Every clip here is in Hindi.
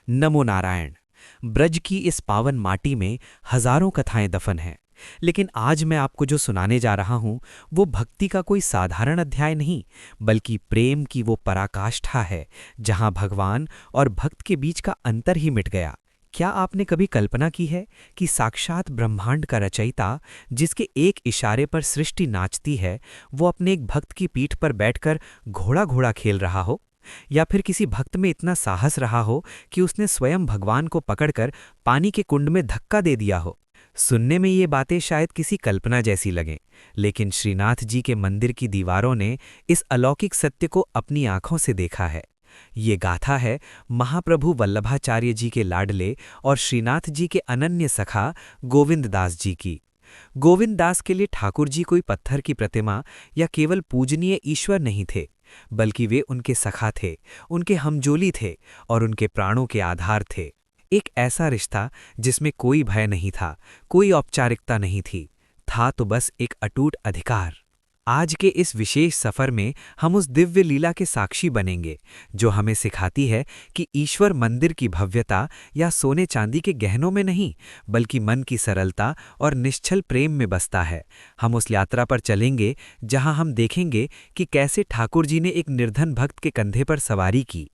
नमो नारायण। ब्रज की इस पावन माटी में हजारों कथाएं दफन हैं, लेकिन आज मैं आपको जो सुनाने जा रहा हूं वो भक्ति का कोई साधारण अध्याय नहीं, बल्कि प्रेम की वो पराकाष्ठा है जहां भगवान और भक्त के बीच का अंतर ही मिट गया। क्या आपने कभी कल्पना की है कि साक्षात ब्रह्मांड का रचयिता, जिसके एक इशारे पर सृष्टि नाचती है, वो अपने एक भक्त की पीठ पर बैठकर घोड़ा घोड़ा खेल रहा हो? या फिर किसी भक्त में इतना साहस रहा हो कि उसने स्वयं भगवान को पकड़कर पानी के कुंड में धक्का दे दिया हो? सुनने में ये बातें शायद किसी कल्पना जैसी लगें, लेकिन श्रीनाथ जी के मंदिर की दीवारों ने इस अलौकिक सत्य को अपनी आंखों से देखा है। ये गाथा है महाप्रभु वल्लभाचार्य जी के लाडले और श्रीनाथ जी के अनन्य सखा गोविंद दास जी की। गोविंद दास के लिए ठाकुर जी कोई पत्थर की प्रतिमा या केवल पूजनीय ईश्वर नहीं थे, बल्कि वे उनके सखा थे, उनके हमजोली थे और उनके प्राणों के आधार थे। एक ऐसा रिश्ता जिसमें कोई भय नहीं था, कोई औपचारिकता नहीं थी, था तो बस एक अटूट अधिकार। आज के इस विशेष सफर में हम उस दिव्य लीला के साक्षी बनेंगे जो हमें सिखाती है कि ईश्वर मंदिर की भव्यता या सोने चांदी के गहनों में नहीं, बल्कि मन की सरलता और निश्चल प्रेम में बसता है। हम उस यात्रा पर चलेंगे जहां हम देखेंगे कि कैसे ठाकुर जी ने एक निर्धन भक्त के कंधे पर सवारी की,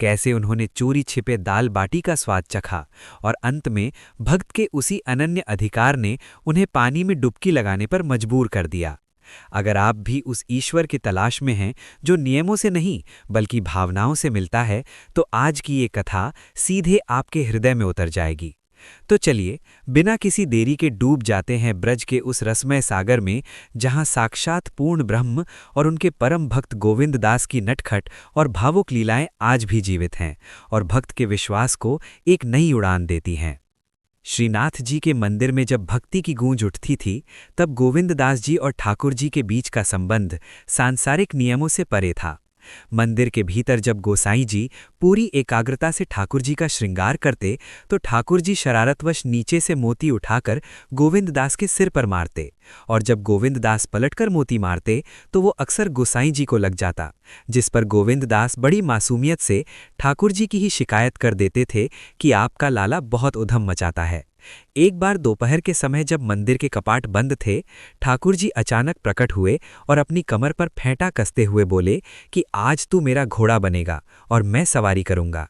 कैसे उन्होंने चोरी छिपे दाल बाटी का स्वाद चखा और अंत में भक्त के उसी अनन्य अधिकार ने उन्हें पानी में डुबकी लगाने पर मजबूर कर दिया। अगर आप भी उस ईश्वर की तलाश में हैं जो नियमों से नहीं बल्कि भावनाओं से मिलता है, तो आज की ये कथा सीधे आपके हृदय में उतर जाएगी। तो चलिए बिना किसी देरी के डूब जाते हैं ब्रज के उस रसमय सागर में जहां साक्षात पूर्ण ब्रह्म और उनके परम भक्त गोविंद दास की नटखट और भावुक लीलाएं आज भी जीवित हैं और भक्त के विश्वास को एक नई उड़ान देती हैं। श्रीनाथ जी के मंदिर में जब भक्ति की गूंज उठती थी, तब गोविंद दास जी और ठाकुर जी के बीच का संबंध सांसारिक नियमों से परे था। मंदिर के भीतर जब गोसाई जी पूरी एकाग्रता से ठाकुर जी का श्रृंगार करते, तो ठाकुर जी शरारतवश नीचे से मोती उठाकर गोविंद दास के सिर पर मारते, और जब गोविंद दास पलटकर मोती मारते तो वो अक्सर गोसाई जी को लग जाता, जिस पर गोविंद दास बड़ी मासूमियत से ठाकुर जी की ही शिकायत कर देते थे कि आपका लाला बहुत उधम मचाता है। एक बार दोपहर के समय जब मंदिर के कपाट बंद थे, ठाकुर जी अचानक प्रकट हुए और अपनी कमर पर फेंटा कसते हुए बोले कि आज तू मेरा घोड़ा बनेगा और मैं सवारी करूंगा।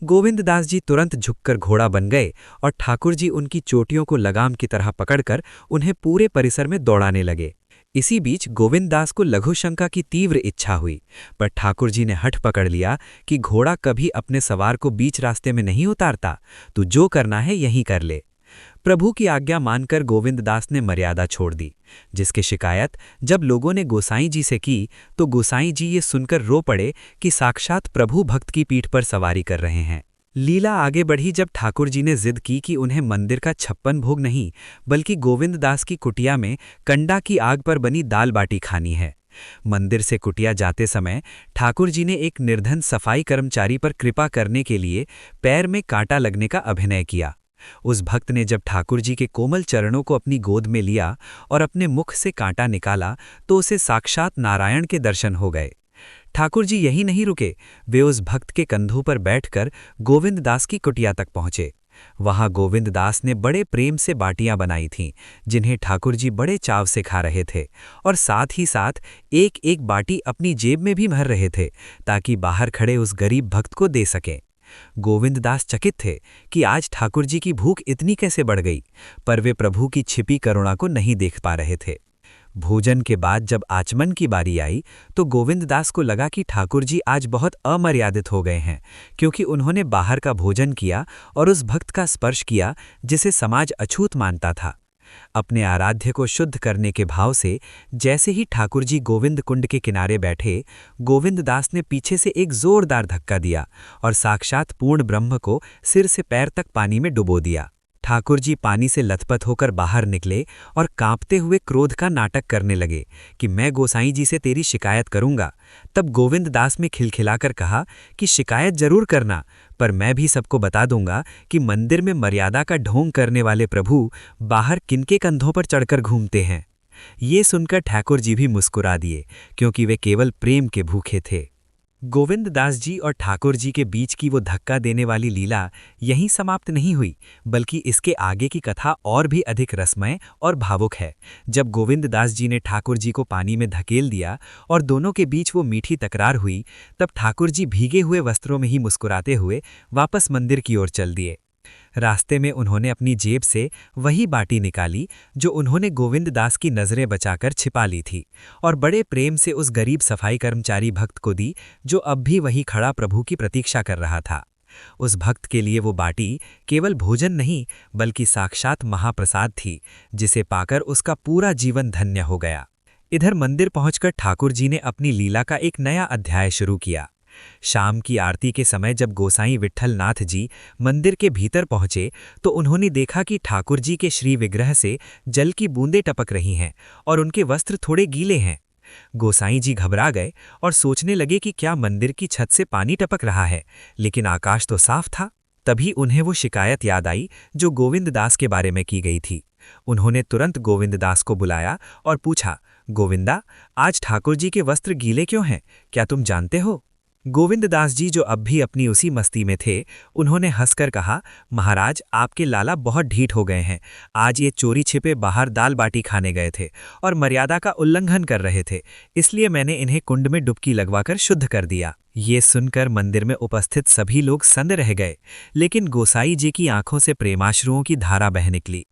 गोविंद दास जी तुरंत झुककर घोड़ा बन गए और ठाकुर जी उनकी चोटियों को लगाम की तरह पकड़कर उन्हें पूरे परिसर में दौड़ाने लगे। इसी बीच गोविंद दास को लघुशंका की तीव्र इच्छा हुई, पर ठाकुर जी ने हठ पकड़ लिया कि घोड़ा कभी अपने सवार को बीच रास्ते में नहीं उतारता, तू जो करना है यहीं कर ले। प्रभु की आज्ञा मानकर गोविंद दास ने मर्यादा छोड़ दी, जिसकी शिकायत जब लोगों ने गोसाई जी से की तो गोसाई जी ये सुनकर रो पड़े कि साक्षात प्रभु भक्त की पीठ पर सवारी कर रहे हैं। लीला आगे बढ़ी जब ठाकुर जी ने जिद की कि उन्हें मंदिर का 56 भोग नहीं बल्कि गोविंद दास की कुटिया में कंडा की आग पर बनी दाल बाटी खानी है। मंदिर से कुटिया जाते समय ठाकुर जी ने एक निर्धन सफाई कर्मचारी पर कृपा करने के लिए पैर में कांटा लगने का अभिनय किया। उस भक्त ने जब ठाकुर जी के कोमल चरणों को अपनी गोद में लिया और अपने मुख से कांटा निकाला तो उसे साक्षात नारायण के दर्शन हो गए। ठाकुर जी यही नहीं रुके, वे उस भक्त के कंधों पर बैठकर गोविंद दास की कुटिया तक पहुंचे। वहां गोविंद दास ने बड़े प्रेम से बाटियां बनाई थीं, जिन्हें ठाकुर जी बड़े चाव से खा रहे थे और साथ ही साथ एक एक बाटी अपनी जेब में भी भर रहे थे ताकि बाहर खड़े उस गरीब भक्त को दे सकें। गोविंद दास चकित थे कि आज ठाकुर जी की भूख इतनी कैसे बढ़ गई, पर वे प्रभु की छिपी करुणा को नहीं देख पा रहे थे। भोजन के बाद जब आचमन की बारी आई तो गोविंद दास को लगा कि ठाकुर जी आज बहुत अमर्यादित हो गए हैं, क्योंकि उन्होंने बाहर का भोजन किया और उस भक्त का स्पर्श किया जिसे समाज अछूत मानता था। अपने आराध्य को शुद्ध करने के भाव से जैसे ही ठाकुर जी गोविंद कुंड के किनारे बैठे, गोविंद दास ने पीछे से एक जोरदार धक्का दिया और साक्षात पूर्ण ब्रह्म को सिर से पैर तक पानी में डुबो दिया। ठाकुर जी पानी से लथपथ होकर बाहर निकले और कांपते हुए क्रोध का नाटक करने लगे कि मैं गोसाई जी से तेरी शिकायत करूंगा। तब गोविंद दास में खिलखिलाकर कहा कि शिकायत जरूर करना, पर मैं भी सबको बता दूंगा कि मंदिर में मर्यादा का ढोंग करने वाले प्रभु बाहर किनके कंधों पर चढ़कर घूमते हैं। ये सुनकर ठाकुर जी भी मुस्कुरा दिए, क्योंकि वे केवल प्रेम के भूखे थे। गोविंद दास जी और ठाकुर जी के बीच की वो धक्का देने वाली लीला यहीं समाप्त नहीं हुई, बल्कि इसके आगे की कथा और भी अधिक रसमय और भावुक है। जब गोविंद दास जी ने ठाकुर जी को पानी में धकेल दिया और दोनों के बीच वो मीठी तकरार हुई, तब ठाकुर जी भीगे हुए वस्त्रों में ही मुस्कुराते हुए वापस मंदिर की ओर चल दिए। रास्ते में उन्होंने अपनी जेब से वही बाटी निकाली जो उन्होंने गोविंद दास की नज़रें बचाकर छिपा ली थी, और बड़े प्रेम से उस गरीब सफाई कर्मचारी भक्त को दी जो अब भी वही खड़ा प्रभु की प्रतीक्षा कर रहा था। उस भक्त के लिए वो बाटी केवल भोजन नहीं बल्कि साक्षात महाप्रसाद थी, जिसे पाकर उसका पूरा जीवन धन्य हो गया। इधर मंदिर पहुंचकर ठाकुर जी ने अपनी लीला का एक नया अध्याय शुरू किया। शाम की आरती के समय जब गोसाई विट्ठल नाथ जी मंदिर के भीतर पहुंचे तो उन्होंने देखा कि ठाकुर जी के श्री विग्रह से जल की बूंदें टपक रही हैं और उनके वस्त्र थोड़े गीले हैं। गोसाई जी घबरा गए और सोचने लगे कि क्या मंदिर की छत से पानी टपक रहा है, लेकिन आकाश तो साफ था। तभी उन्हें वो शिकायत याद आई जो गोविंद दास के बारे में की गई थी। उन्होंने तुरंत गोविंद दास को बुलाया और पूछा, गोविंदा, आज ठाकुर जी के वस्त्र गीले क्यों हैं? क्या तुम जानते हो? गोविंद दास जी जो अब भी अपनी उसी मस्ती में थे, उन्होंने हंसकर कहा, महाराज, आपके लाला बहुत ढीठ हो गए हैं। आज ये चोरी छिपे बाहर दाल बाटी खाने गए थे और मर्यादा का उल्लंघन कर रहे थे, इसलिए मैंने इन्हें कुंड में डुबकी लगवाकर शुद्ध कर दिया। ये सुनकर मंदिर में उपस्थित सभी लोग संद रह गए, लेकिन गोसाई जी की आंखों से प्रेमाश्रुओं की धारा बह निकली।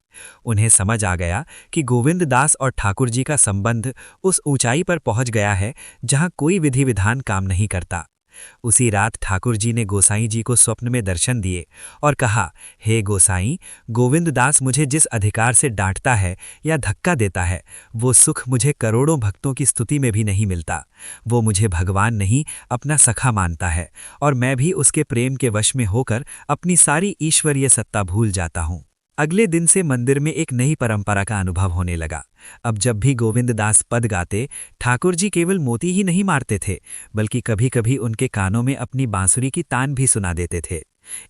उन्हें समझ आ गया कि गोविंद दास और ठाकुर जी का संबंध उस ऊंचाई पर पहुंच गया है जहां कोई विधि विधान काम नहीं करता। उसी रात ठाकुर जी ने गोसाई जी को स्वप्न में दर्शन दिए और कहा, हे गोसाई, गोविंद दास मुझे जिस अधिकार से डांटता है या धक्का देता है, वो सुख मुझे करोड़ों भक्तों की स्तुति में भी नहीं मिलता। वो मुझे भगवान नहीं, अपना सखा मानता है, और मैं भी उसके प्रेम के वश में होकर अपनी सारी ईश्वरीय सत्ता भूल जाता हूँ। अगले दिन से मंदिर में एक नई परंपरा का अनुभव होने लगा। अब जब भी गोविंद दास पद गाते, ठाकुर जी केवल मोती ही नहीं मारते थे, बल्कि कभी कभी उनके कानों में अपनी बांसुरी की तान भी सुना देते थे।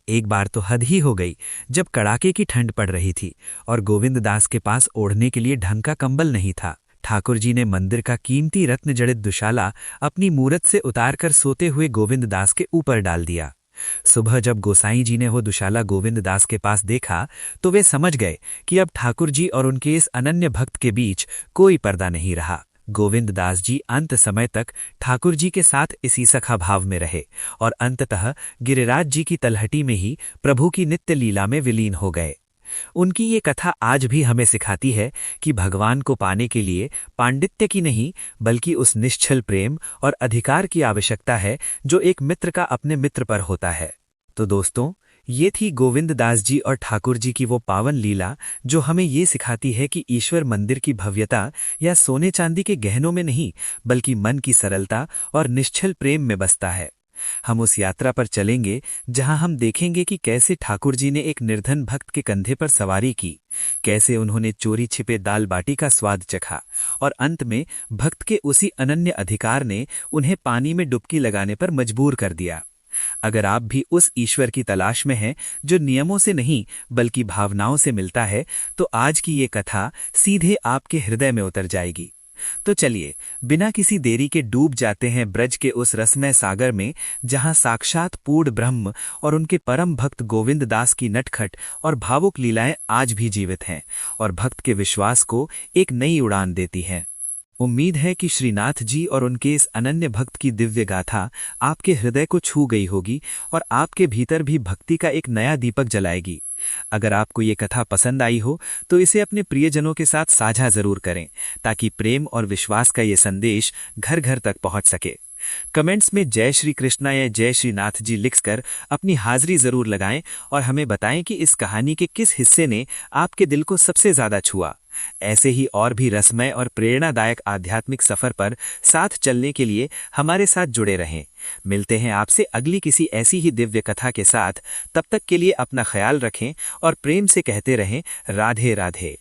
एक बार तो हद ही हो गई, जब कड़ाके की ठंड पड़ रही थी और गोविंद दास के पास ओढ़ने के लिए ढंग का कंबल नहीं था। ठाकुर जी ने मंदिर का कीमती रत्न जड़ित दुशाला अपनी मूरत से उतारकर सोते हुए गोविंद दास के ऊपर डाल दिया। सुबह जब गोसाई जी ने वो दुशाला गोविंद दास के पास देखा तो वे समझ गए कि अब ठाकुर जी और उनके इस अनन्य भक्त के बीच कोई पर्दा नहीं रहा। गोविंद दास जी अंत समय तक ठाकुर जी के साथ इसी सखा भाव में रहे और अंततः गिरिराज जी की तलहटी में ही प्रभु की नित्य लीला में विलीन हो गए। उनकी ये कथा आज भी हमें सिखाती है कि भगवान को पाने के लिए पांडित्य की नहीं बल्कि उस निश्चल प्रेम और अधिकार की आवश्यकता है जो एक मित्र का अपने मित्र पर होता है। तो दोस्तों, ये थी गोविंद दास जी और ठाकुर जी की वो पावन लीला जो हमें ये सिखाती है कि ईश्वर मंदिर की भव्यता या सोने चांदी के गहनों में नहीं बल्कि मन की सरलता और निश्चल प्रेम में बसता है। हम उस यात्रा पर चलेंगे जहां हम देखेंगे कि कैसे ठाकुर जी ने एक निर्धन भक्त के कंधे पर सवारी की, कैसे उन्होंने चोरी छिपे दाल बाटी का स्वाद चखा और अंत में भक्त के उसी अनन्य अधिकार ने उन्हें पानी में डुबकी लगाने पर मजबूर कर दिया। अगर आप भी उस ईश्वर की तलाश में हैं जो नियमों से नहीं बल्कि भावनाओं से मिलता है, तो आज की ये कथा सीधे आपके हृदय में उतर जाएगी। तो चलिए, बिना किसी देरी के डूब जाते हैं ब्रज के उस रसमय सागर में जहां साक्षात पूर्ण ब्रह्म और उनके परम भक्त गोविंद दास की नटखट और भावुक लीलाएं आज भी जीवित हैं और भक्त के विश्वास को एक नई उड़ान देती हैं। उम्मीद है कि श्रीनाथ जी और उनके इस अनन्य भक्त की दिव्य गाथा आपके हृदय को छू गई होगी और आपके भीतर भी भक्ति का एक नया दीपक जलाएगी। अगर आपको ये कथा पसंद आई हो तो इसे अपने प्रियजनों के साथ साझा जरूर करें ताकि प्रेम और विश्वास का ये संदेश घर घर तक पहुंच सके। कमेंट्स में जय श्री कृष्णा या जय श्रीनाथ जी लिखकर अपनी हाजिरी जरूर लगाएं और हमें बताएं कि इस कहानी के किस हिस्से ने आपके दिल को सबसे ज्यादा छुआ। ऐसे ही और भी रसमय और प्रेरणादायक आध्यात्मिक सफर पर साथ चलने के लिए हमारे साथ जुड़े रहें। मिलते हैं आपसे अगली किसी ऐसी ही दिव्य कथा के साथ। तब तक के लिए अपना ख्याल रखें और प्रेम से कहते रहें, राधे राधे।